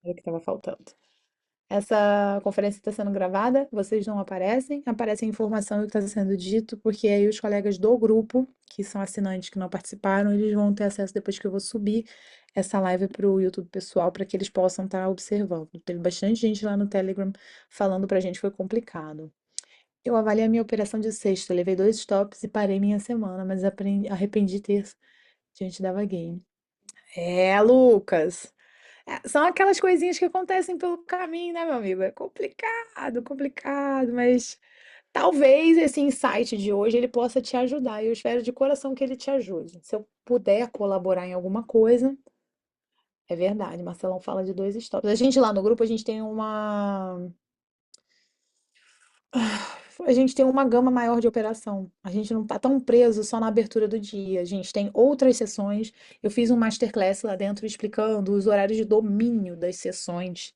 Era o que estava faltando. Essa conferência está sendo gravada, vocês não aparecem, aparece a informação do que está sendo dito, porque aí os colegas do grupo, que são assinantes que não participaram, eles vão ter acesso depois que eu vou subir essa live para o YouTube pessoal, para que eles possam estar observando. Teve bastante gente lá no Telegram falando pra gente, foi complicado. Eu avaliei a minha operação de sexta, levei 2 stops e parei minha semana, mas arrependi ter diante da vaguinha. É, Lucas. São aquelas coisinhas que acontecem pelo caminho, né, meu amigo? É complicado, complicado, mas talvez esse insight de hoje ele possa te ajudar. E eu espero de coração que ele te ajude. Se eu puder colaborar em alguma coisa, é verdade. Marcelão fala de 2 stops. A gente lá no grupo, a gente tem uma gama maior de operação. A gente não está tão preso só na abertura do dia. A gente tem outras sessões. Eu fiz um masterclass lá dentro explicando os horários de domínio das sessões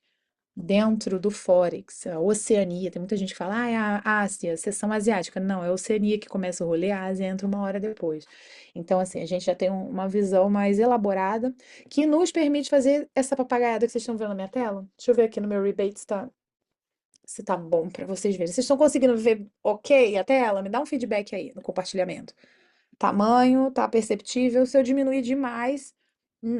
dentro do Forex, a Oceania. Tem muita gente que fala, ah, é a Ásia, sessão asiática. Não, é a Oceania que começa o rolê, a Ásia entra uma hora depois. Então, assim, a gente já tem uma visão mais elaborada que nos permite fazer essa papagaiada que vocês estão vendo na minha tela. Deixa eu ver aqui no meu rebate se tá bom para vocês verem. Vocês estão conseguindo ver ok a tela? Me dá um feedback aí no compartilhamento. Tamanho, tá perceptível. Se eu diminuir demais,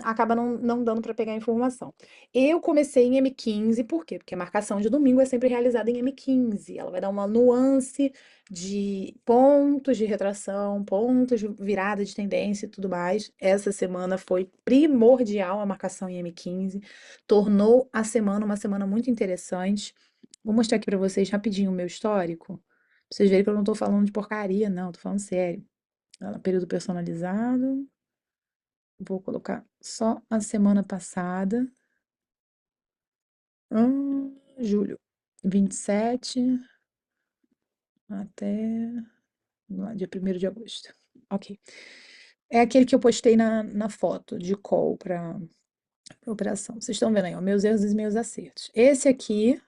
acaba não dando para pegar a informação. Eu comecei em M15, por quê? Porque a marcação de domingo é sempre realizada em M15. Ela vai dar uma nuance de pontos de retração, pontos de virada de tendência e tudo mais. Essa semana foi primordial a marcação em M15, tornou a semana uma semana muito interessante. Vou mostrar aqui para vocês rapidinho o meu histórico, pra vocês verem que eu não tô falando de porcaria, não, tô falando sério. Período personalizado. Vou colocar só a semana passada. Julho. 27 até lá, dia 1º de agosto. Ok. É aquele que eu postei na foto de call para operação. Vocês estão vendo aí, ó, meus erros e meus acertos. Esse aqui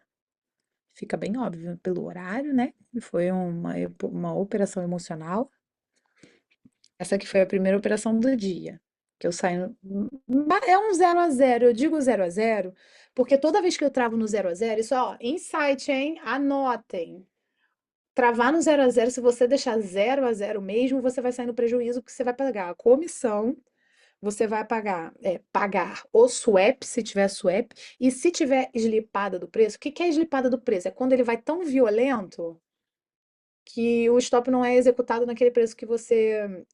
fica bem óbvio pelo horário, né? Foi uma operação emocional. Essa aqui foi a primeira operação do dia, que eu saio. É um 0 a 0. Eu digo 0 a 0 porque toda vez que eu travo no 0 a 0, isso, ó, insight, hein? Anotem. Travar no 0 a 0, se você deixar 0 a 0 mesmo, você vai sair no prejuízo, porque você vai pagar a comissão, você vai pagar o swap, se tiver swap, e se tiver slipada do preço. O que que é slipada do preço? É quando ele vai tão violento que o stop não é executado naquele preço que você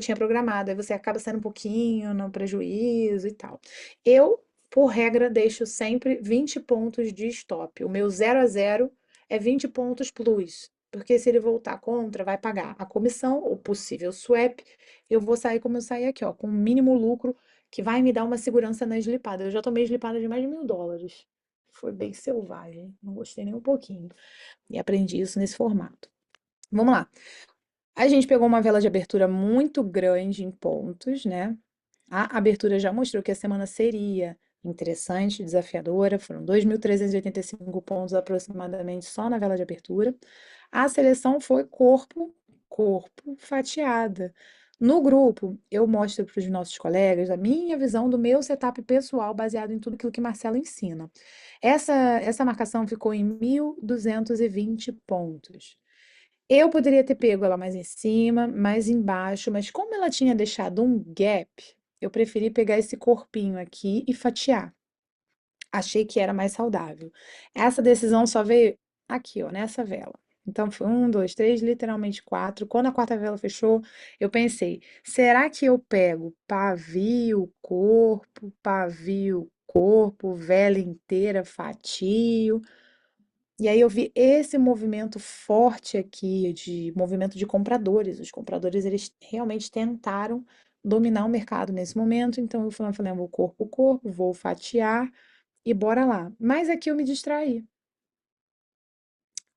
tinha programado, aí você acaba saindo um pouquinho no prejuízo e tal. Eu, por regra, deixo sempre 20 pontos de stop. O meu 0 a 0 é 20 pontos plus, porque se ele voltar contra, vai pagar a comissão, o possível swap, eu vou sair como eu saí aqui, ó, com o mínimo lucro, que vai me dar uma segurança na slipada. Eu já tomei slipada de mais de US$ 1.000. Foi bem selvagem, não gostei nem um pouquinho. E aprendi isso nesse formato. Vamos lá. A gente pegou uma vela de abertura muito grande em pontos, né? A abertura já mostrou que a semana seria interessante, desafiadora. Foram 2.385 pontos aproximadamente só na vela de abertura. A seleção foi corpo, corpo, fatiada. No grupo, eu mostro para os nossos colegas a minha visão do meu setup pessoal, baseado em tudo aquilo que Marcelo ensina. Essa marcação ficou em 1.220 pontos. Eu poderia ter pego ela mais em cima, mais embaixo, mas como ela tinha deixado um gap, eu preferi pegar esse corpinho aqui e fatiar. Achei que era mais saudável. Essa decisão só veio aqui, ó, nessa vela. Então foi um, dois, três, literalmente quatro. Quando a quarta vela fechou, eu pensei: será que eu pego pavio, corpo, vela inteira, fatio? E aí eu vi esse movimento forte aqui de movimento de compradores. Os compradores, eles realmente tentaram dominar o mercado nesse momento. Então eu falei, vou corpo, vou fatiar e bora lá. Mas aqui eu me distraí,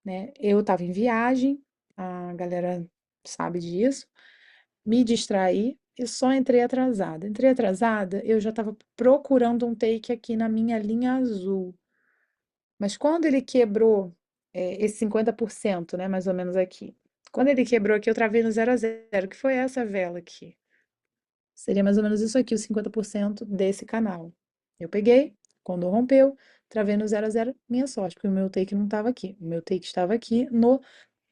né? Eu estava em viagem, a galera sabe disso. Me distraí e só entrei atrasada. Entrei atrasada, eu já estava procurando um take aqui na minha linha azul. Mas quando ele quebrou esse 50%, né, mais ou menos aqui. Quando ele quebrou aqui, eu travei no 0 a 0, que foi essa vela aqui. Seria mais ou menos isso aqui, os 50% desse canal. Eu peguei, Quando rompeu, travei no 0 a 0, minha sorte, porque o meu take não estava aqui. O meu take estava aqui no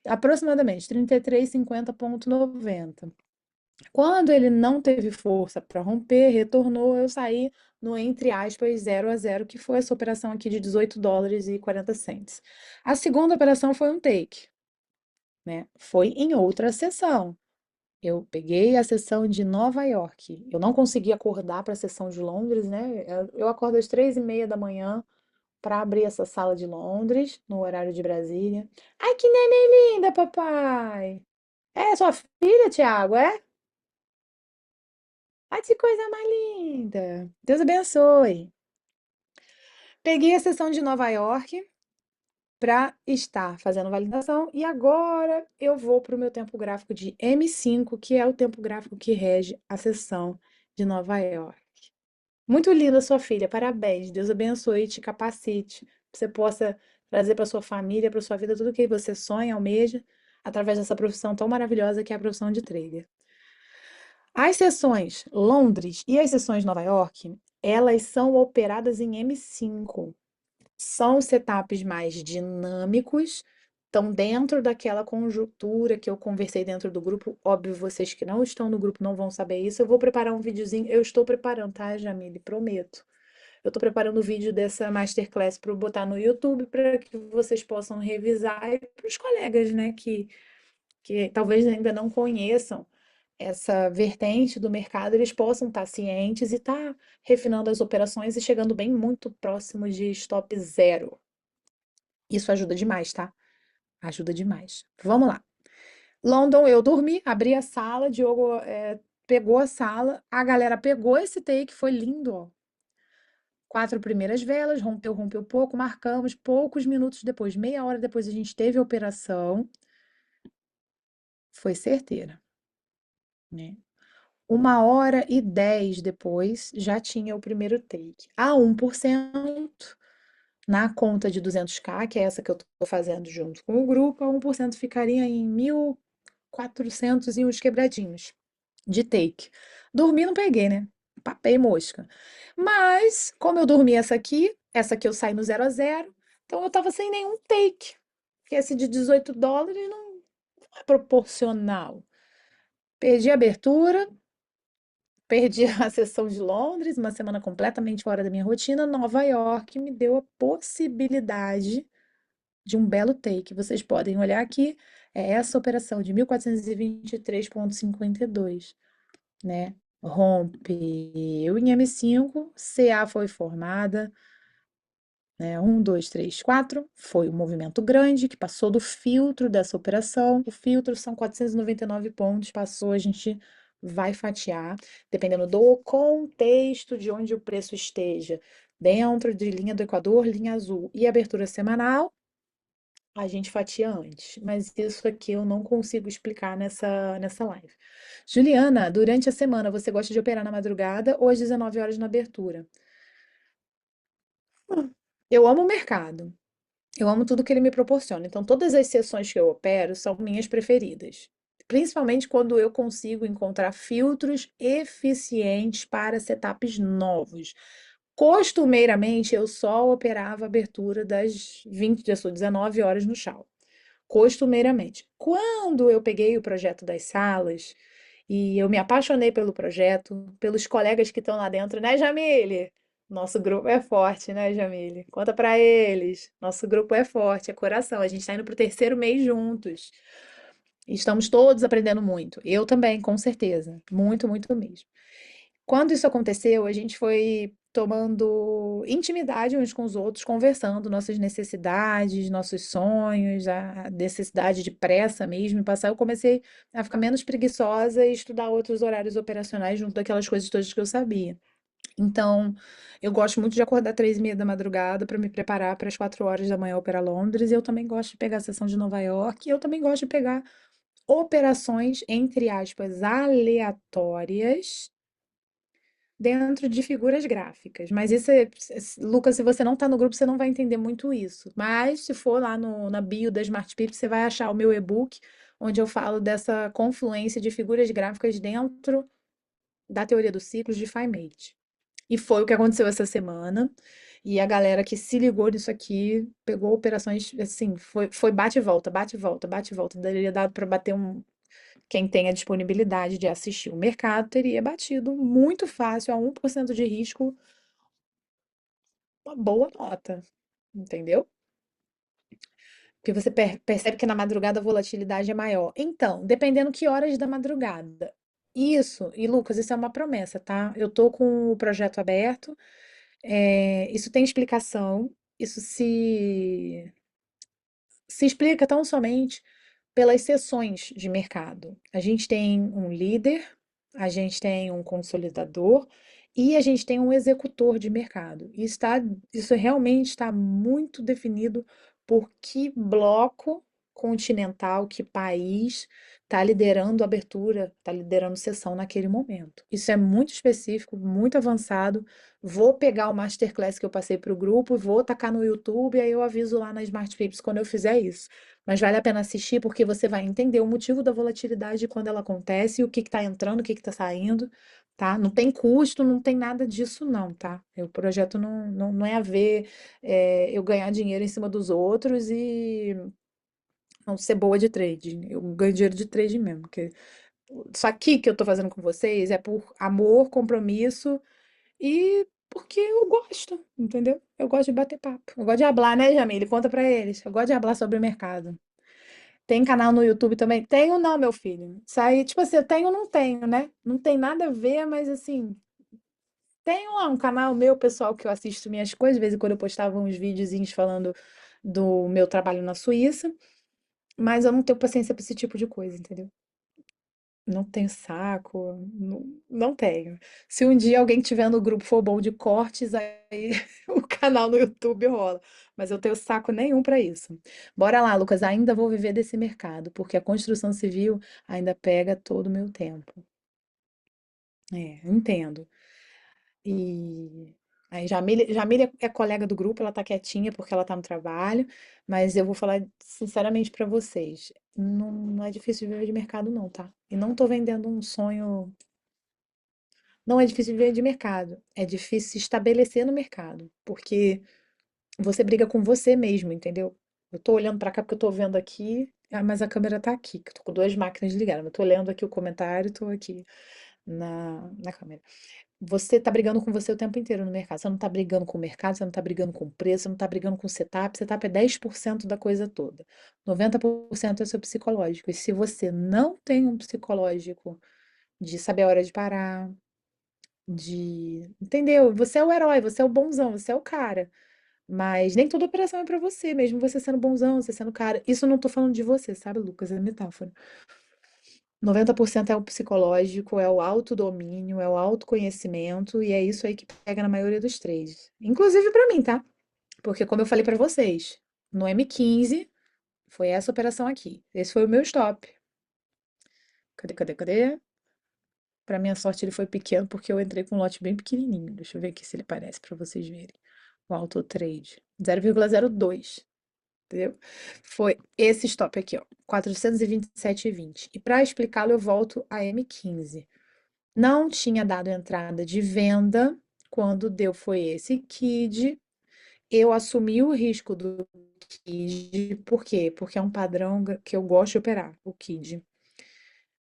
aproximadamente 33,50,90. Quando ele não teve força para romper, retornou, eu saí no, entre aspas, 0 a 0, que foi essa operação aqui de US$ 18,40. A segunda operação foi um take, né? Foi em outra sessão. Eu peguei a sessão de Nova York. Eu não consegui acordar para a sessão de Londres, né? Eu acordo às 3h30 da manhã para abrir essa sala de Londres, no horário de Brasília. Ai, que neném linda, papai! É sua filha, Thiago, é? Ai, que coisa mais linda! Deus abençoe. Peguei a sessão de Nova York para estar fazendo validação e agora eu vou para o meu tempo gráfico de M5, que é o tempo gráfico que rege a sessão de Nova York. Muito linda sua filha, parabéns. Deus abençoe e te capacite. Que você possa trazer para sua família, para sua vida, tudo o que você sonha, almeja, através dessa profissão tão maravilhosa que é a profissão de trader. As sessões Londres e as sessões Nova York, elas são operadas em M5. São setups mais dinâmicos, estão dentro daquela conjuntura que eu conversei dentro do grupo. Óbvio, vocês que não estão no grupo não vão saber isso. Eu vou preparar um videozinho. Eu estou preparando, tá, Jamile? Prometo. Eu estou preparando o vídeo dessa masterclass para botar no YouTube para que vocês possam revisar e para os colegas, né, que talvez ainda não conheçam essa vertente do mercado, eles possam estar cientes e estar refinando as operações e chegando bem muito próximo de stop zero. Isso ajuda demais, tá? Ajuda demais. Vamos lá. London, eu dormi, abri a sala, Diogo pegou a sala, a galera pegou esse take, foi lindo, ó. 4 primeiras velas, rompeu, rompeu pouco, marcamos, poucos minutos depois, meia hora depois a gente teve a operação, foi certeira, né? 1h10 depois, já tinha o primeiro take. A 1%, na conta de 200K, que é essa que eu estou fazendo junto com o grupo, a 1% ficaria em 1.400 e uns quebradinhos de take. Dormi, não peguei, né? Papei mosca. Mas, como eu dormi essa aqui eu saí no 0 a 0, então eu tava sem nenhum take. Porque esse de US$ 18 não é proporcional. Perdi a abertura, perdi a sessão de Londres, uma semana completamente fora da minha rotina. Nova York me deu a possibilidade de um belo take. Vocês podem olhar aqui, é essa operação de 1423,52, né? Rompeu em M5, CA foi formada, né? 1, 2, 3, 4. Foi um movimento grande que passou do filtro dessa operação. O filtro são 499 pontos, passou, a gente vai fatiar, dependendo do contexto de onde o preço esteja. Dentro de linha do Equador, linha azul e abertura semanal, a gente fatia antes. Mas isso aqui eu não consigo explicar nessa live. Juliana, durante a semana você gosta de operar na madrugada ou às 19 horas na abertura? Eu amo o mercado. Eu amo tudo que ele me proporciona. Então, todas as sessões que eu opero são minhas preferidas. Principalmente quando eu consigo encontrar filtros eficientes para setups novos. Costumeiramente, eu só operava a abertura das 19 horas no chão. Costumeiramente. Quando eu peguei o projeto das salas e eu me apaixonei pelo projeto, pelos colegas que estão lá dentro, né, Jamile? Nosso grupo é forte, né, Jamile? Conta pra eles. Nosso grupo é forte, é coração. A gente tá indo pro terceiro mês juntos. E estamos todos aprendendo muito. Eu também, com certeza. Muito, muito mesmo. Quando isso aconteceu, a gente foi tomando intimidade uns com os outros, conversando nossas necessidades, nossos sonhos, a necessidade de pressa mesmo em passar. Eu comecei a ficar menos preguiçosa e estudar outros horários operacionais junto daquelas coisas todas que eu sabia. Então, eu gosto muito de acordar 3h30 da madrugada para me preparar para as 4 horas da manhã operar Londres. Eu também gosto de pegar a sessão de Nova York. E eu também gosto de pegar operações, entre aspas, aleatórias dentro de figuras gráficas. Mas isso Lucas, se você não está no grupo, você não vai entender muito isso. Mas se for lá na bio da Smart Pips, você vai achar o meu e-book, onde eu falo dessa confluência de figuras gráficas dentro da teoria dos ciclos de FiMate. E foi o que aconteceu essa semana. E a galera que se ligou nisso aqui pegou operações assim, foi bate e volta, bate e volta, bate e volta. Daria dado para bater um. Quem tem a disponibilidade de assistir o mercado teria batido muito fácil, a 1% de risco, uma boa nota, entendeu? Porque você percebe que na madrugada a volatilidade é maior. Então, dependendo que horas da madrugada. Isso, e Lucas, isso é uma promessa, tá? Eu tô com o projeto aberto, isso tem explicação, isso se explica tão somente pelas seções de mercado. A gente tem um líder, a gente tem um consolidador e a gente tem um executor de mercado. Isso realmente está muito definido por que bloco continental, que país está liderando abertura, está liderando sessão naquele momento. Isso é muito específico, muito avançado. Vou pegar o masterclass que eu passei para o grupo, vou tacar no YouTube, aí eu aviso lá na Smart Pips quando eu fizer isso. Mas vale a pena assistir porque você vai entender o motivo da volatilidade quando ela acontece, o que está entrando, o que está saindo, tá? Não tem custo, não tem nada disso, não, tá? O projeto não é a ver eu ganhar dinheiro em cima dos outros e não ser boa de trade. Eu ganho dinheiro de trade mesmo. Porque isso aqui que eu tô fazendo com vocês é por amor, compromisso e porque eu gosto, entendeu? Eu gosto de bater papo. Eu gosto de hablar, né, Jamile? Conta pra eles. Eu gosto de hablar sobre o mercado. Tem canal no YouTube também? Tenho não, meu filho. Isso aí, tipo assim, eu tenho ou não tenho, né? Não tem nada a ver, mas assim, tenho lá um canal meu, pessoal, que eu assisto minhas coisas. De vez em quando eu postava uns videozinhos falando do meu trabalho na Suíça, mas eu não tenho paciência pra esse tipo de coisa, entendeu? Não tenho saco, não tenho. Se um dia alguém tiver no grupo for bom de cortes, aí o canal no YouTube rola. Mas eu tenho saco nenhum para isso. Bora lá, Lucas, ainda vou viver desse mercado, porque a construção civil ainda pega todo o meu tempo. Entendo. E aí, Jamília é colega do grupo, ela tá quietinha porque ela tá no trabalho, mas eu vou falar sinceramente para vocês, não é difícil viver de mercado não, tá? E não tô vendendo um sonho. Não é difícil viver de mercado, é difícil se estabelecer no mercado, porque você briga com você mesmo, entendeu? Eu tô olhando pra cá porque eu tô vendo aqui, mas a câmera tá aqui, que eu tô com duas máquinas ligadas, mas eu tô lendo aqui o comentário, tô aqui na câmera. Você tá brigando com você o tempo inteiro no mercado. Você não tá brigando com o mercado, você não tá brigando com o preço, você não tá brigando com o setup. Setup é 10% da coisa toda. 90% é seu psicológico. E se você não tem um psicológico de saber a hora de parar, entendeu? Você é o herói, você é o bonzão, você é o cara. Mas nem toda operação é pra você, mesmo você sendo bonzão, você sendo cara. Isso eu não tô falando de você, sabe, Lucas? É metáfora. 90% é o psicológico, é o autodomínio, é o autoconhecimento, e é isso aí que pega na maioria dos trades. Inclusive pra mim, tá? Porque como eu falei pra vocês, no M15 foi essa operação aqui. Esse foi o meu stop. Cadê, cadê, cadê? Pra minha sorte ele foi pequeno porque eu entrei com um lote bem pequenininho. Deixa eu ver aqui se ele aparece pra vocês verem. O auto trade 0,02, entendeu? Foi esse stop aqui, ó, 427,20. E para explicá-lo, eu volto a M15. Não tinha dado entrada de venda quando deu foi esse KID. Eu assumi o risco do KID, por quê? Porque é um padrão que eu gosto de operar, o KID.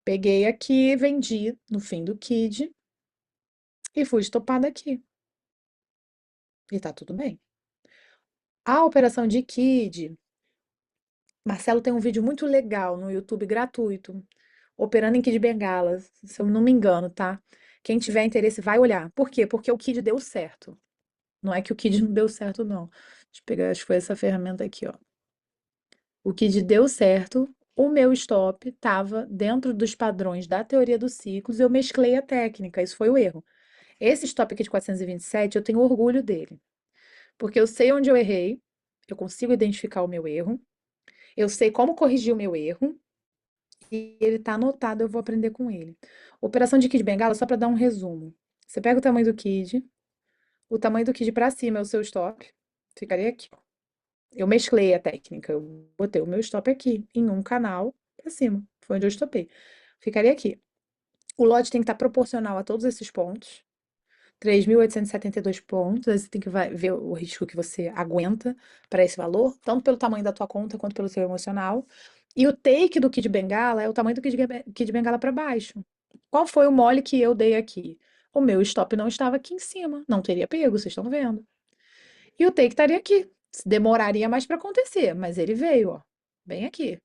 Peguei aqui, vendi no fim do KID e fui estopada aqui. E tá tudo bem. A operação de KID, Marcelo tem um vídeo muito legal no YouTube gratuito, operando em Kid Bengala, se eu não me engano, tá? Quem tiver interesse vai olhar. Por quê? Porque o Kid deu certo. Não é que o Kid não deu certo, não. Deixa eu pegar, acho que foi essa ferramenta aqui, ó. O Kid deu certo, o meu stop estava dentro dos padrões da teoria dos ciclos, eu mesclei a técnica, isso foi o erro. Esse stop aqui de 427, eu tenho orgulho dele, porque eu sei onde eu errei, eu consigo identificar o meu erro, eu sei como corrigir o meu erro, e ele está anotado, eu vou aprender com ele. Operação de Kid Bengala, só para dar um resumo. Você pega o tamanho do Kid para cima é o seu stop, ficaria aqui. Eu mesclei a técnica, eu botei o meu stop aqui, em um canal para cima, foi onde eu estopei. Ficaria aqui. O lote tem que estar proporcional a todos esses pontos. 3.872 pontos. Aí você tem que ver o risco que você aguenta para esse valor, tanto pelo tamanho da tua conta quanto pelo seu emocional. E o take do Kid Bengala é o tamanho do Kid Bengala para baixo. Qual foi o mole que eu dei aqui? O meu stop não estava aqui em cima, não teria pego, vocês estão vendo. E o take estaria aqui. Demoraria mais para acontecer, mas ele veio, ó, bem aqui.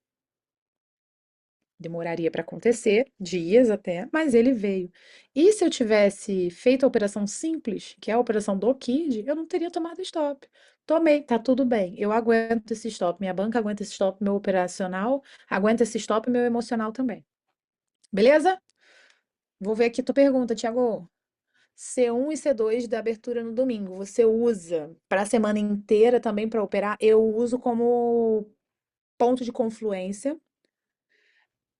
Demoraria para acontecer, dias até, mas ele veio. E se eu tivesse feito a operação simples, que é a operação do KID, eu não teria tomado stop. Tomei, tá tudo bem. Eu aguento esse stop, minha banca aguenta esse stop, meu operacional aguenta esse stop, meu emocional também. Beleza? Vou ver aqui tua pergunta, Thiago. C1 e C2 da abertura no domingo, você usa para a semana inteira também para operar? Eu uso como ponto de confluência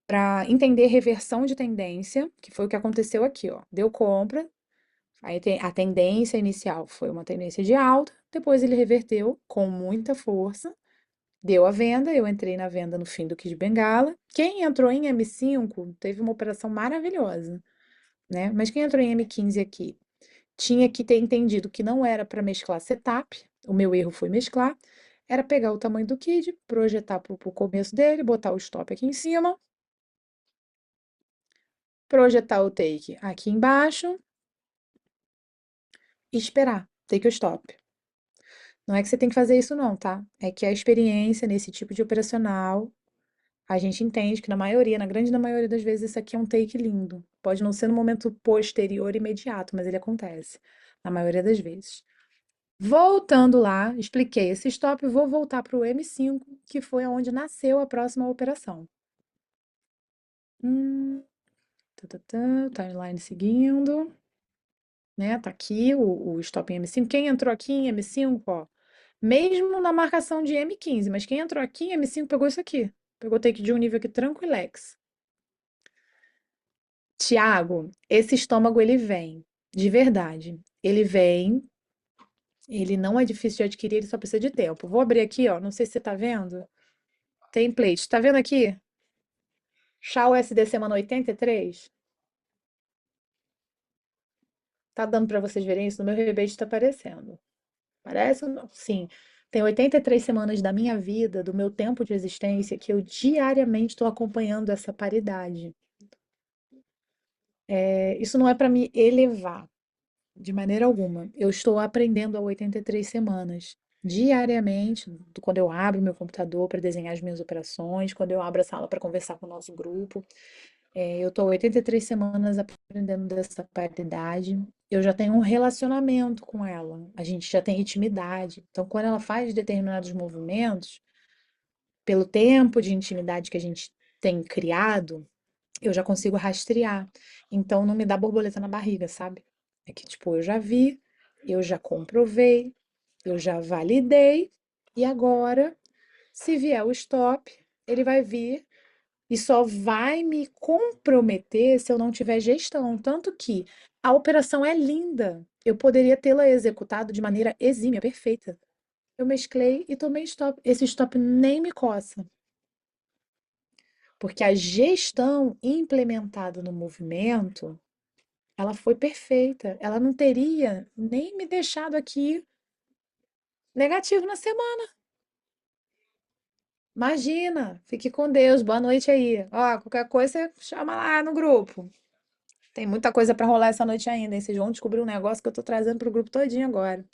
para entender reversão de tendência, que foi o que aconteceu aqui, ó. Deu compra, aí a tendência inicial foi uma tendência de alta, depois ele reverteu com muita força, deu a venda, eu entrei na venda no fim do Kid Bengala. Quem entrou em M5 teve uma operação maravilhosa, né? Mas quem entrou em M15 aqui tinha que ter entendido que não era para mesclar setup, o meu erro foi mesclar, era pegar o tamanho do Kid, projetar para o começo dele, botar o stop aqui em cima, projetar o take aqui embaixo e esperar, take o stop. Não é que você tem que fazer isso não, tá? É que a experiência nesse tipo de operacional, a gente entende que na maioria, na grande maioria das vezes, isso aqui é um take lindo. Pode não ser no momento posterior imediato, mas ele acontece, na maioria das vezes. Voltando lá, expliquei esse stop, vou voltar para o M5, que foi onde nasceu a próxima operação. Hum, timeline seguindo, né? Tá aqui o stop em M5. Quem entrou aqui em M5, ó, mesmo na marcação de M15, mas quem entrou aqui em M5 pegou isso aqui. Pegou take de um nível aqui tranquilex. Tiago, esse estômago ele vem, de verdade. Ele vem, ele não é difícil de adquirir, ele só precisa de tempo. Vou abrir aqui, ó, não sei se você tá vendo. Template, tá vendo aqui? Chá USD semana 83? Tá dando para vocês verem isso? No meu rebate tá aparecendo. Parece ou não? Sim. Tem 83 semanas da minha vida, do meu tempo de existência, que eu diariamente estou acompanhando essa paridade. Isso não é para me elevar, de maneira alguma. Eu estou aprendendo há 83 semanas. Diariamente, quando eu abro meu computador para desenhar as minhas operações, quando eu abro a sala para conversar com o nosso grupo, eu estou 83 semanas aprendendo dessa paridade. Eu já tenho um relacionamento com ela. A gente já tem intimidade. Então, quando ela faz determinados movimentos, pelo tempo de intimidade que a gente tem criado, eu já consigo rastrear. Então, não me dá borboleta na barriga, sabe? É que, tipo, eu já vi, eu já comprovei, eu já validei, e agora, se vier o stop, ele vai vir e só vai me comprometer se eu não tiver gestão. Tanto que a operação é linda. Eu poderia tê-la executado de maneira exímia, perfeita. Eu mesclei e tomei stop. Esse stop nem me coça, porque a gestão implementada no movimento, ela foi perfeita. Ela não teria nem me deixado aqui negativo na semana. Imagina, fique com Deus, boa noite aí. Ó, qualquer coisa você chama lá no grupo. Tem muita coisa para rolar essa noite ainda, hein? Vocês vão descobrir um negócio que eu tô trazendo pro grupo todinho agora.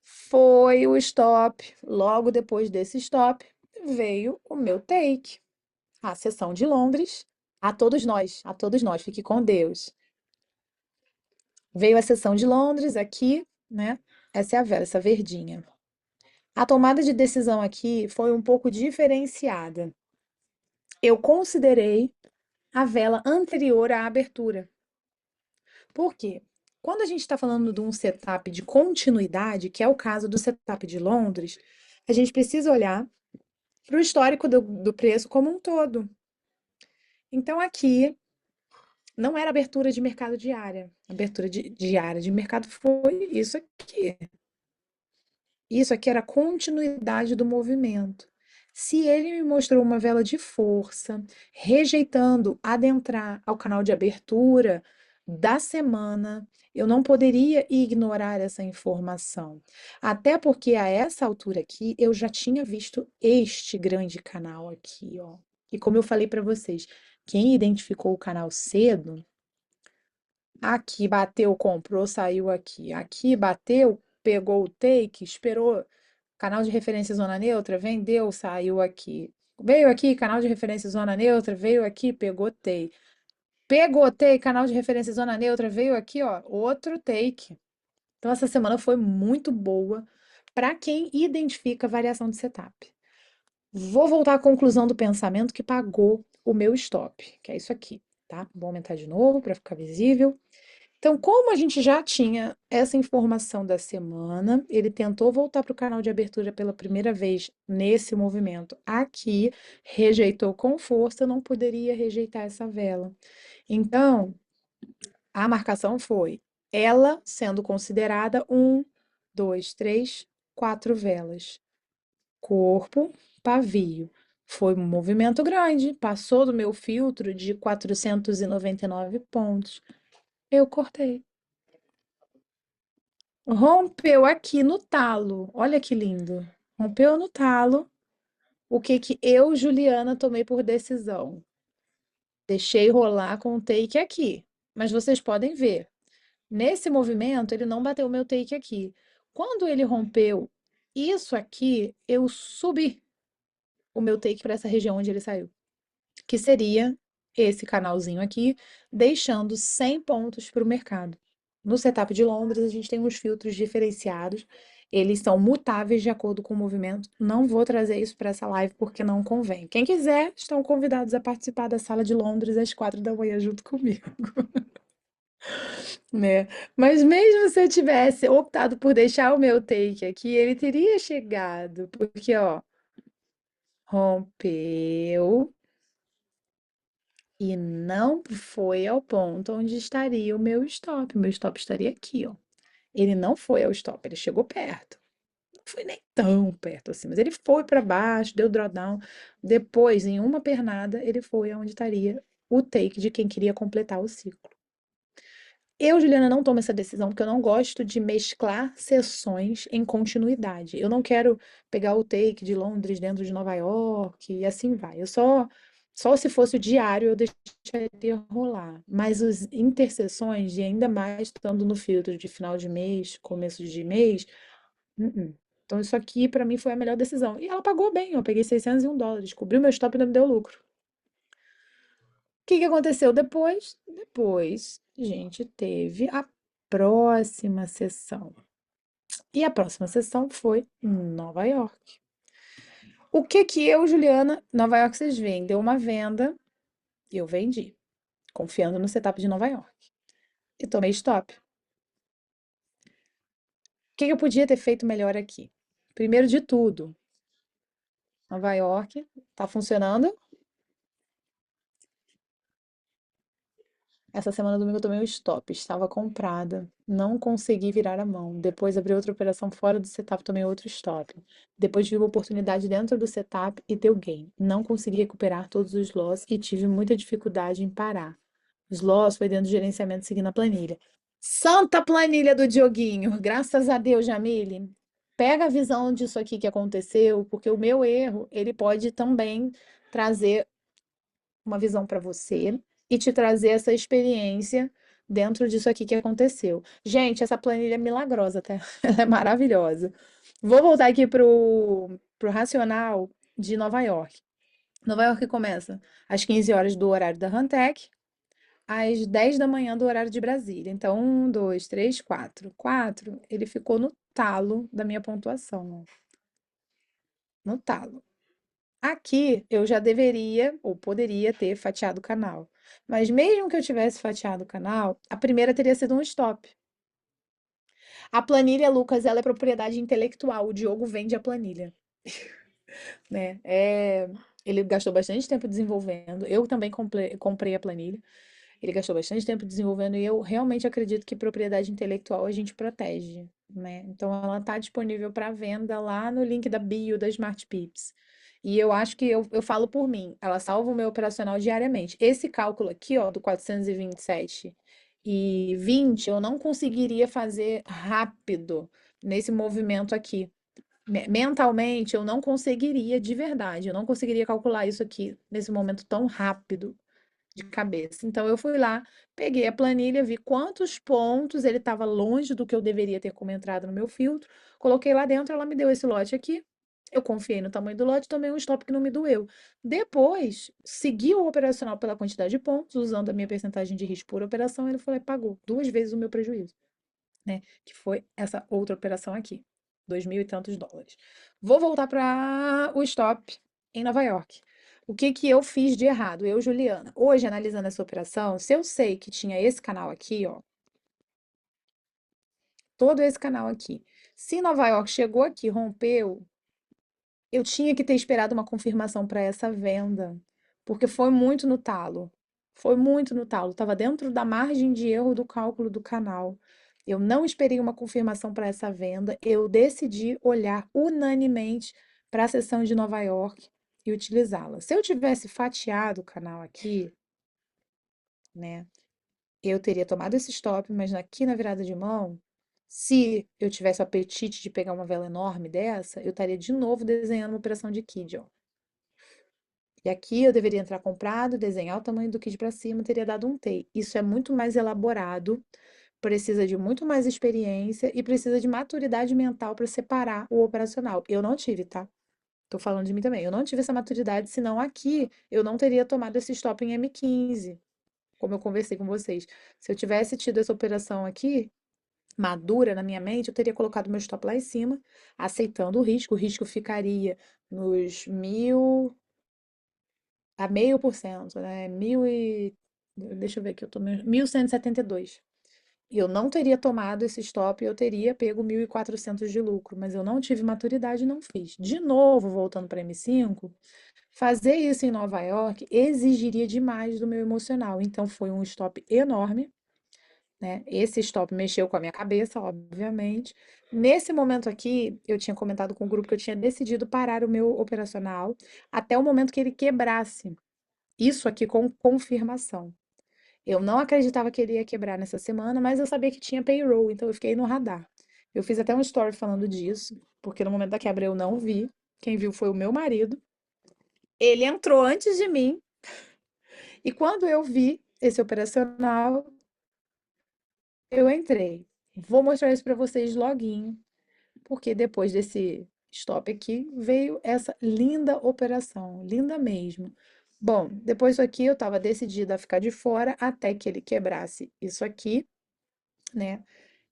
Foi o stop. Logo depois desse stop, veio o meu take. A sessão de Londres. A todos nós, fique com Deus. Veio a sessão de Londres aqui, né? Essa é a vela, essa verdinha. A tomada de decisão aqui foi um pouco diferenciada. Eu considerei a vela anterior à abertura. Por quê? Quando a gente está falando de um setup de continuidade, que é o caso do setup de Londres, a gente precisa olhar para o histórico do preço como um todo. Então, aqui não era abertura de mercado diária. Abertura diária de mercado foi isso aqui. Isso aqui era a continuidade do movimento. Se ele me mostrou uma vela de força, rejeitando adentrar ao canal de abertura da semana. Eu não poderia ignorar essa informação. Até porque a essa altura aqui eu já tinha visto este grande canal aqui, ó. E como eu falei para vocês, quem identificou o canal cedo, aqui bateu, comprou, saiu aqui. Aqui bateu, pegou o take, esperou. Canal de referência zona neutra, vendeu, saiu aqui. Veio aqui, canal de referência zona neutra, veio aqui, pegotei. Pegotei, canal de referência zona neutra, veio aqui, ó, outro take. Então essa semana foi muito boa para quem identifica variação de setup. Vou voltar à conclusão do pensamento que pagou o meu stop, que é isso aqui, tá? Vou aumentar de novo para ficar visível. Então, como a gente já tinha essa informação da semana, ele tentou voltar para o canal de abertura pela primeira vez nesse movimento aqui, rejeitou com força, não poderia rejeitar essa vela. Então, a marcação foi ela sendo considerada um, dois, três, quatro velas. Corpo, pavio. Foi um movimento grande, passou do meu filtro de 499 pontos. Eu cortei. Rompeu aqui no talo. Olha que lindo. Rompeu no talo. O que que eu, Juliana, tomei por decisão? Deixei rolar com o take aqui. Mas vocês podem ver, nesse movimento ele não bateu o meu take aqui. Quando ele rompeu isso aqui, eu subi o meu take para essa região onde ele saiu, que seria esse canalzinho aqui, deixando 100 pontos para o mercado. No setup de Londres, a gente tem uns filtros diferenciados, eles são mutáveis de acordo com o movimento. Não vou trazer isso para essa live porque não convém. Quem quiser, estão convidados a participar da sala de Londres às 4 da manhã junto comigo, né? Mas mesmo se eu tivesse optado por deixar o meu take aqui, ele teria chegado, porque ó, rompeu, e não foi ao ponto onde estaria o meu stop. O meu stop estaria aqui, ó. Ele não foi ao stop, ele chegou perto. Não foi nem tão perto assim, mas ele foi para baixo, deu drawdown. Depois, em uma pernada, ele foi aonde estaria o take de quem queria completar o ciclo. Eu, Juliana, não tomo essa decisão porque eu não gosto de mesclar sessões em continuidade. Eu não quero pegar o take de Londres dentro de Nova York e assim vai. Só se fosse o diário eu deixaria rolar. Mas as interseções, e ainda mais estando no filtro de final de mês, começo de mês, uh-uh. Então isso aqui para mim foi a melhor decisão. E ela pagou bem, eu peguei US$ 601, cobriu meu stop e ainda me deu lucro. O que que aconteceu depois? Depois, a gente teve a próxima sessão. E a próxima sessão foi Nova York. O que que eu, Juliana, Nova York, vocês veem, deu uma venda e eu vendi, confiando no setup de Nova York. E tomei stop. O que que eu podia ter feito melhor aqui? Primeiro de tudo, Nova York tá funcionando. Essa semana domingo eu tomei um stop, estava comprada, não consegui virar a mão. Depois abri outra operação fora do setup, tomei outro stop. Depois tive uma oportunidade dentro do setup e deu gain. Não consegui recuperar todos os loss e tive muita dificuldade em parar. Os loss foi dentro do gerenciamento seguindo a planilha. Santa planilha do Dioguinho, graças a Deus, Jamile. Pega a visão disso aqui que aconteceu, porque o meu erro, ele pode também trazer uma visão para você e te trazer essa experiência dentro disso aqui que aconteceu. Gente, essa planilha é milagrosa, tá? Ela é maravilhosa. Vou voltar aqui pro racional de Nova York. Nova York começa às 15 horas do horário da Rantec, às 10 da manhã do horário de Brasília. Então, um, dois, três, quatro. Quatro, ele ficou no talo da minha pontuação, ó. No talo. Aqui eu já deveria ou poderia ter fatiado o canal. Mas mesmo que eu tivesse fatiado o canal, a primeira teria sido um stop. A planilha, Lucas, ela é propriedade intelectual. O Diogo vende a planilha, né? Ele gastou bastante tempo desenvolvendo. Eu também comprei a planilha. Ele gastou bastante tempo desenvolvendo e eu realmente acredito que propriedade intelectual a gente protege, né? Então ela está disponível para venda lá no link da bio da Smart Pips. E eu acho que eu falo por mim, ela salva o meu operacional diariamente. Esse cálculo aqui, ó, do 427 e 20 eu não conseguiria fazer rápido nesse movimento aqui. Mentalmente, eu não conseguiria de verdade, eu não conseguiria calcular isso aqui nesse momento tão rápido de cabeça. Então, eu fui lá, peguei a planilha, vi quantos pontos ele estava longe do que eu deveria ter como entrada no meu filtro, coloquei lá dentro, ela me deu esse lote aqui. Eu confiei no tamanho do lote, tomei um stop que não me doeu. Depois, segui o operacional pela quantidade de pontos, usando a minha percentagem de risco por operação, ele falou, pagou 2 vezes o meu prejuízo, né? Que foi essa outra operação aqui, 2.000 e tantos dólares. Vou voltar para o stop em Nova York. O que que eu fiz de errado? Eu, Juliana, hoje analisando essa operação, se eu sei que tinha esse canal aqui, ó, todo esse canal aqui. Se Nova York chegou aqui, rompeu, eu tinha que ter esperado uma confirmação para essa venda, porque foi muito no talo. Foi muito no talo. Estava dentro da margem de erro do cálculo do canal. Eu não esperei uma confirmação para essa venda. Eu decidi olhar unanimemente para a seção de Nova York e utilizá-la. Se eu tivesse fatiado o canal aqui, né, eu teria tomado esse stop, mas aqui na virada de mão, se eu tivesse o apetite de pegar uma vela enorme dessa, eu estaria de novo desenhando uma operação de kid, ó. E aqui eu deveria entrar comprado, desenhar o tamanho do kit para cima, teria dado um T. Isso é muito mais elaborado, precisa de muito mais experiência e precisa de maturidade mental para separar o operacional. Eu não tive, tá? Tô falando de mim também. Eu não tive essa maturidade, senão aqui eu não teria tomado esse stop em M15, como eu conversei com vocês. Se eu tivesse tido essa operação aqui, madura na minha mente, eu teria colocado meu stop lá em cima, aceitando o risco. O risco ficaria nos 0,5%, né? Deixa eu ver aqui, eu tomei 1.172. E eu não teria tomado esse stop, eu teria pego 1.400 de lucro, mas eu não tive maturidade e não fiz. De novo, voltando para M5, fazer isso em Nova York exigiria demais do meu emocional. Então foi um stop enorme, né? Esse stop mexeu com a minha cabeça, obviamente. Nesse momento aqui, eu tinha comentado com o grupo que eu tinha decidido parar o meu operacional até o momento que ele quebrasse. Isso aqui com confirmação. Eu não acreditava que ele ia quebrar nessa semana, mas eu sabia que tinha payroll, então eu fiquei no radar. Eu fiz até um story falando disso, porque no momento da quebra eu não vi. Quem viu foi o meu marido. Ele entrou antes de mim, e quando eu vi esse operacional, eu entrei. Vou mostrar isso para vocês loguinho, porque depois desse stop aqui veio essa linda operação, linda mesmo. Bom, depois disso aqui eu estava decidida a ficar de fora até que ele quebrasse isso aqui, né?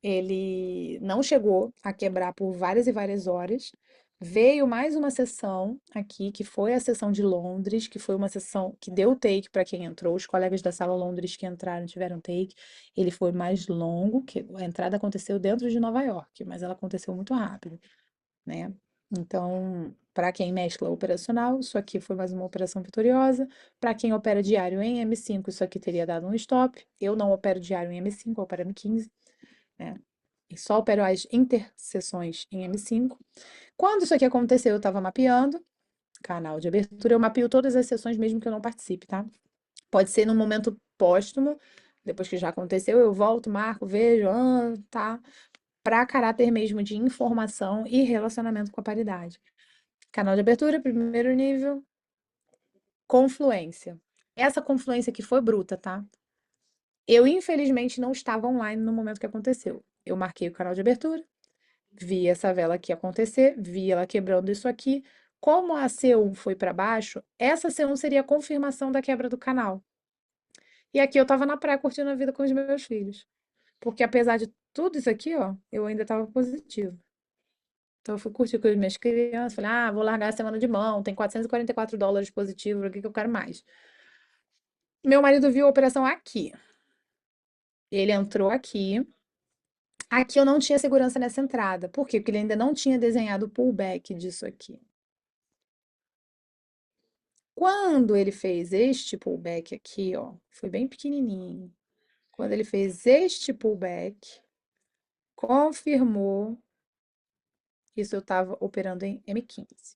Ele não chegou a quebrar por várias e várias horas. Veio mais uma sessão aqui, que foi a sessão de Londres, que foi uma sessão que deu take para quem entrou. Os colegas da sala Londres que entraram tiveram take. Ele foi mais longo, que a entrada aconteceu dentro de Nova York, mas ela aconteceu muito rápido, né? Então, para quem mescla operacional, isso aqui foi mais uma operação vitoriosa. Para quem opera diário em M5, isso aqui teria dado um stop. Eu não opero diário em M5, eu opero M15, né? E só opero as interseções em M5. Quando isso aqui aconteceu, eu estava mapeando canal de abertura, eu mapeo todas as sessões mesmo que eu não participe, tá? Pode ser num momento póstumo, depois que já aconteceu, eu volto, marco, vejo, tá? Para caráter mesmo de informação e relacionamento com a paridade. Canal de abertura, primeiro nível, confluência. Essa confluência aqui foi bruta, tá? Eu, infelizmente, não estava online no momento que aconteceu. Eu marquei o canal de abertura, vi essa vela aqui acontecer, vi ela quebrando isso aqui. Como a C1 foi para baixo, essa C1 seria a confirmação da quebra do canal. E aqui eu estava na praia curtindo a vida com os meus filhos. Porque apesar de tudo isso aqui, ó, eu ainda estava positivo. Então eu fui curtir com as minhas crianças, falei, vou largar a semana de mão, tem 444 dólares positivo, o que que eu quero mais? Meu marido viu a operação aqui. Ele entrou aqui. Aqui eu não tinha segurança nessa entrada. Por quê? Porque ele ainda não tinha desenhado o pullback disso aqui. Quando ele fez este pullback aqui, ó, foi bem pequenininho. Quando ele fez este pullback, confirmou. Isso eu estava operando em M15.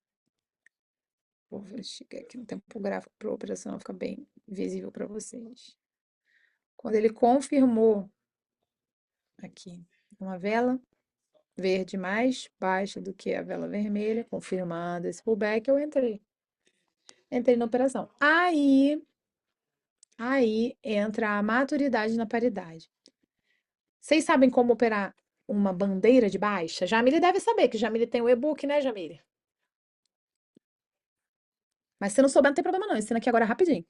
Vou chegar aqui no tempo gráfico para a operação ficar bem visível para vocês. Quando ele confirmou aqui uma vela verde mais baixa do que a vela vermelha, confirmando esse pullback, eu entrei. Entrei na operação. Aí entra a maturidade na paridade. Vocês sabem como operar uma bandeira de baixa? Jamile deve saber, que Jamile tem o e-book, né, Jamile? Mas se não souber, não tem problema não. Ensina aqui agora rapidinho.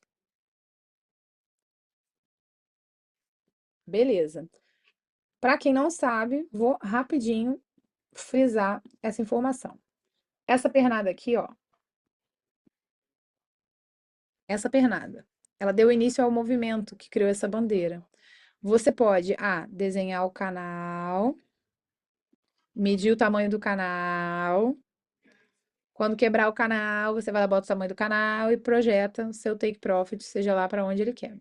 Beleza. Para quem não sabe, vou rapidinho frisar essa informação. Essa pernada aqui, ó, essa pernada, ela deu início ao movimento que criou essa bandeira. Você pode, desenhar o canal, medir o tamanho do canal. Quando quebrar o canal, você vai lá, bota o tamanho do canal e projeta o seu take profit, seja lá para onde ele quer.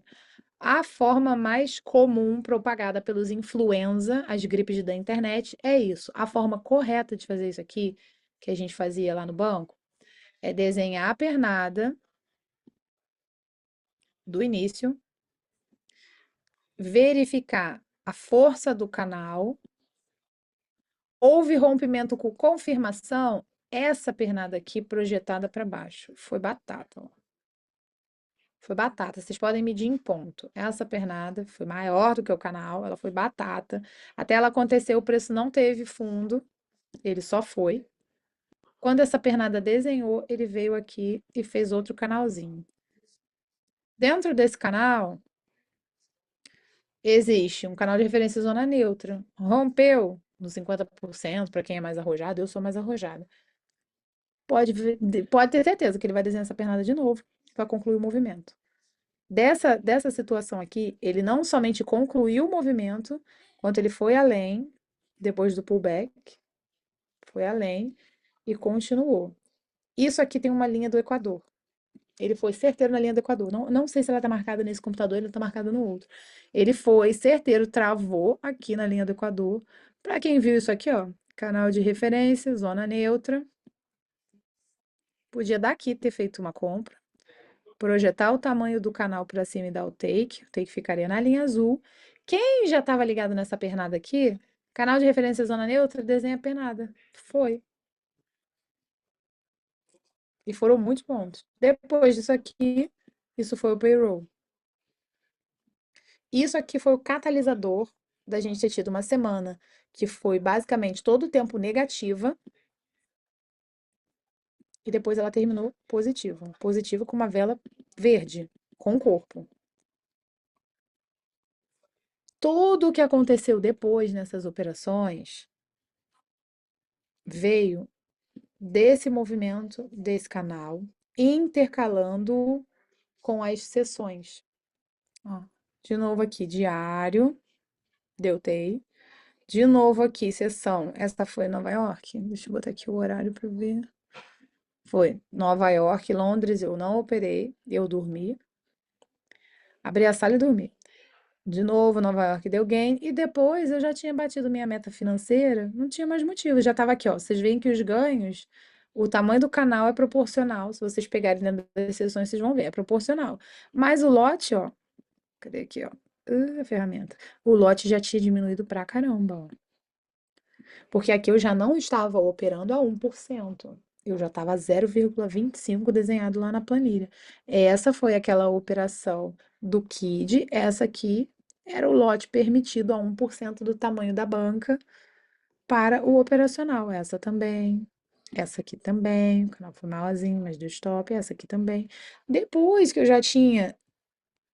A forma mais comum propagada pelos influenza, as gripes da internet, é isso. A forma correta de fazer isso aqui, que a gente fazia lá no banco, é desenhar a pernada do início, verificar a força do canal, houve rompimento com confirmação, essa pernada aqui projetada para baixo. Foi batata, ó. Foi batata. Vocês podem medir em ponto. Essa pernada foi maior do que o canal, ela foi batata. Até ela acontecer, o preço não teve fundo, ele só foi. Quando essa pernada desenhou, ele veio aqui e fez outro canalzinho. Dentro desse canal, existe um canal de referência zona neutra. Rompeu no 50%, para quem é mais arrojado, eu sou mais arrojada. Pode ter certeza que ele vai desenhar essa pernada de novo para concluir o movimento. Dessa situação aqui, ele não somente concluiu o movimento, quanto ele foi além, depois do pullback, foi além e continuou. Isso aqui tem uma linha do Equador. Ele foi certeiro na linha do Equador. Não sei se ela está marcada nesse computador, ele está marcada no outro. Ele foi certeiro, travou aqui na linha do Equador. Para quem viu isso aqui, ó, canal de referência, zona neutra. Podia daqui ter feito uma compra, projetar o tamanho do canal para cima e dar o take ficaria na linha azul. Quem já estava ligado nessa pernada aqui, canal de referência zona neutra, desenha a pernada. Foi. E foram muitos pontos. Depois disso aqui, isso foi o payroll. Isso aqui foi o catalisador da gente ter tido uma semana que foi basicamente todo o tempo negativa e depois ela terminou positiva. Positiva com uma vela verde, com o corpo. Tudo o que aconteceu depois nessas operações veio desse movimento, desse canal, intercalando com as sessões. Ó, de novo aqui, diário, deutei. De novo aqui, sessão. Essa foi Nova York. Deixa eu botar aqui o horário para ver. Foi Nova York, Londres, eu não operei, eu dormi. Abri a sala e dormi. De novo, Nova York deu gain. E depois eu já tinha batido minha meta financeira, não tinha mais motivo, já estava aqui, ó. Vocês veem que os ganhos, o tamanho do canal é proporcional. Se vocês pegarem dentro das sessões, vocês vão ver, é proporcional. Mas o lote, ó, cadê aqui, ó? A ferramenta. O lote já tinha diminuído pra caramba, ó. Porque aqui eu já não estava operando a 1%. Eu já estava 0,25 desenhado lá na planilha. Essa foi aquela operação do KID. Essa aqui era o lote permitido a 1% do tamanho da banca para o operacional. Essa também. Essa aqui também. O canal foi maiorzinho, mas do stop. Essa aqui também. Depois que eu já tinha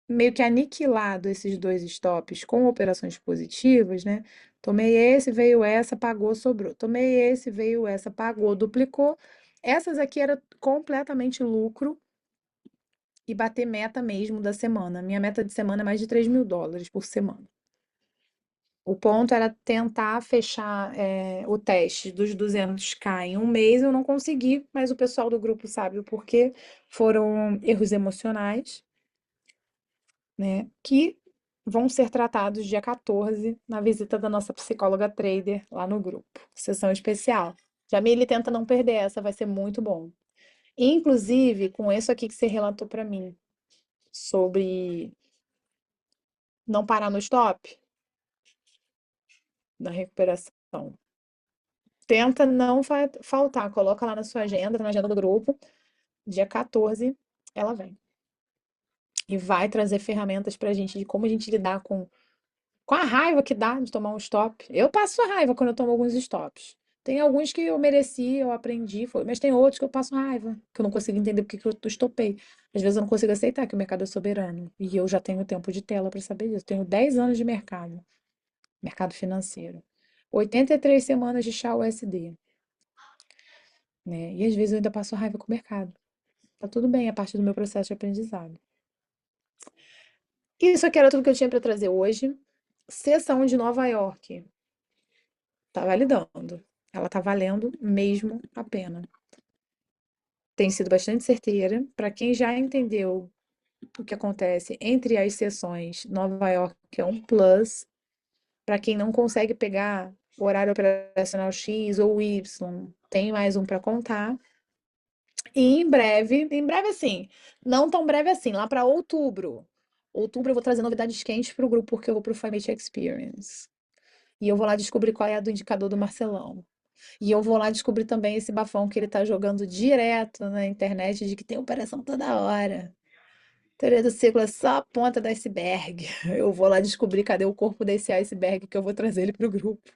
meio que aniquilado esses dois stops com operações positivas, né? Tomei esse, veio essa, pagou, sobrou. Tomei esse, veio essa, pagou, duplicou. Essas aqui era completamente lucro e bater meta mesmo da semana. Minha meta de semana é mais de US$ 3.000 por semana. O ponto era tentar fechar o teste dos 200K em um mês. Eu não consegui, mas o pessoal do grupo sabe o porquê. Foram erros emocionais, né, que vão ser tratados dia 14 na visita da nossa psicóloga trader lá no grupo. Sessão especial. Jamile tenta não perder essa, vai ser muito bom. Inclusive, com isso aqui que você relatou para mim sobre Não parar no stop da recuperação. Tenta não faltar, coloca lá na sua agenda, na agenda do grupo, dia 14, ela vem. E vai trazer ferramentas pra gente de como a gente lidar com a raiva que dá de tomar um stop. Eu passo raiva quando eu tomo alguns stops. Tem alguns que eu mereci, eu aprendi, mas tem outros que eu passo raiva, que eu não consigo entender porque que eu estopei. Às vezes eu não consigo aceitar que o mercado é soberano. E eu já tenho tempo de tela para saber disso. Tenho 10 anos de mercado, mercado financeiro. 83 semanas de chá USD, né? E às vezes eu ainda passo raiva com o mercado. Tá tudo bem, é parte do meu processo de aprendizado. Isso aqui era tudo que eu tinha para trazer hoje. Sessão de Nova York. Tá validando. Ela tá valendo mesmo a pena. Tem sido bastante certeira. Para quem já entendeu o que acontece entre as sessões, Nova York é um plus. Para quem não consegue pegar o horário operacional X ou Y, tem mais um para contar. E em breve assim, não tão breve assim, lá para outubro. Outubro eu vou trazer novidades quentes para o grupo, porque eu vou para o Finance Experience. E eu vou lá descobrir qual é a do indicador do Marcelão. E eu vou lá descobrir também esse bafão que ele tá jogando direto na internet de que tem operação toda hora. Teoria do ciclo é só a ponta do iceberg. Eu vou lá descobrir cadê o corpo desse iceberg que eu vou trazer ele pro grupo.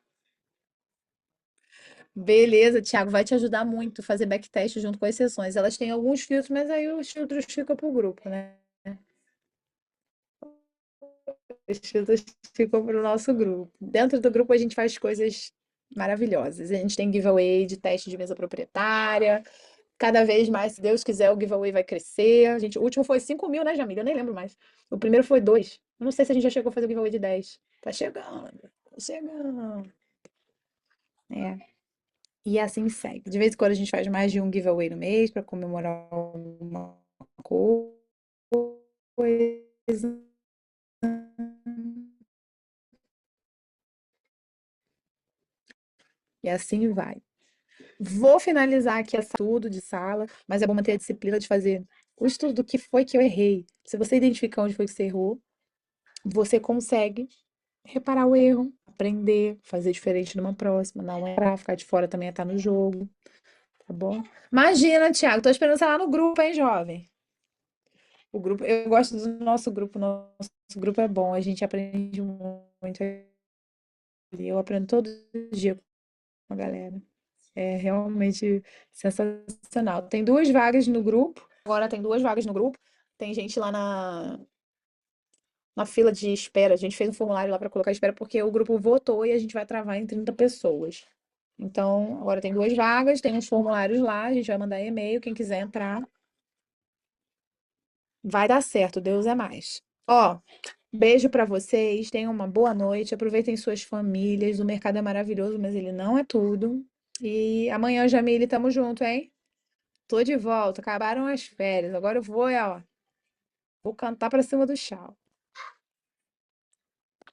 Beleza, Thiago, vai te ajudar muito fazer backtest junto com as sessões. Elas têm alguns filtros, mas aí os filtros ficam pro grupo, né? Os filtros ficam pro nosso grupo. Dentro do grupo a gente faz coisas maravilhosas. A gente tem giveaway de teste de mesa proprietária. Cada vez mais, se Deus quiser, o giveaway vai crescer. O último foi 5.000, né, Jamila? Eu nem lembro mais. O primeiro foi 2. Não sei se a gente já chegou a fazer o giveaway de 10. Tá chegando, tá chegando. É. E assim segue. De vez em quando a gente faz mais de um giveaway no mês para comemorar alguma coisa. E assim vai. Vou finalizar aqui essa tudo de sala, mas é bom manter a disciplina de fazer o estudo do que foi que eu errei. Se você identificar onde foi que você errou, você consegue reparar o erro, aprender, fazer diferente numa próxima, não errar, ficar de fora também é estar no jogo, tá bom? Imagina, Thiago, tô esperando você lá no grupo, hein, jovem? O grupo, eu gosto do nosso grupo é bom, a gente aprende muito ali, eu aprendo todo dia com a galera. É realmente sensacional. Tem duas vagas no grupo, agora tem duas vagas no grupo, tem gente lá na fila de espera. A gente fez um formulário lá para colocar espera porque o grupo votou e a gente vai travar em 30 pessoas. Então, agora tem duas vagas, tem uns formulários lá, a gente vai mandar e-mail, quem quiser entrar, vai dar certo, Deus é mais. Ó, beijo para vocês, tenham uma boa noite, aproveitem suas famílias, o mercado é maravilhoso, mas ele não é tudo. E amanhã, Jamile, tamo junto, hein? Tô de volta, acabaram as férias, agora eu vou, ó, vou cantar pra cima do chão.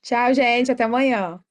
Tchau, gente, até amanhã.